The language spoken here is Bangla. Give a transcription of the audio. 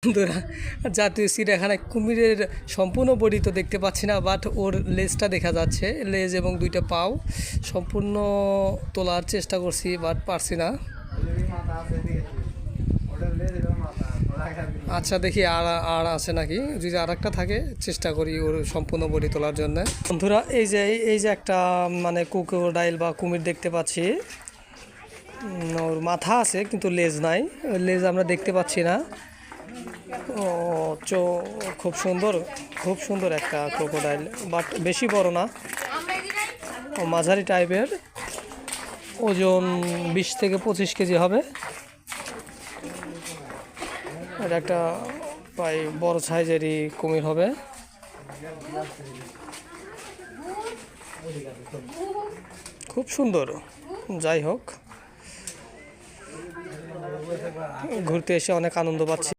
বন্ধুরা, জাতীয় চিড়িয়াখানায় কুমিরের সম্পূর্ণ বডি তো দেখতে পাচ্ছি না, বাট ওর লেজটা দেখা যাচ্ছে, লেজ এবং দুইটা পাও সম্পূর্ণ তোলার চেষ্টা করছি, বাট পারছি না। আচ্ছা, দেখি আর আর আছে নাকি, যদি আর একটা থাকে চেষ্টা করি ওর সম্পূর্ণ বডি তোলার জন্য। বন্ধুরা, এই যে একটা মানে ক্রোকোডাইল বা কুমির দেখতে পাচ্ছি। ওর মাথা আছে কিন্তু লেজ নাই, লেজ আমরা দেখতে পাচ্ছি না। ও খুব সুন্দর, খুব সুন্দর একটা ক্রোকোডাইল, বাট বেশি বড় না, মাঝারি টাইপের। ওজন 20 থেকে 25 কেজি হবে। এটা একটা প্রায় বড় সাইজেরই কুমির হবে। খুব সুন্দর। যাই হোক, ঘুরতে এসে অনেক আনন্দ পাচ্ছি।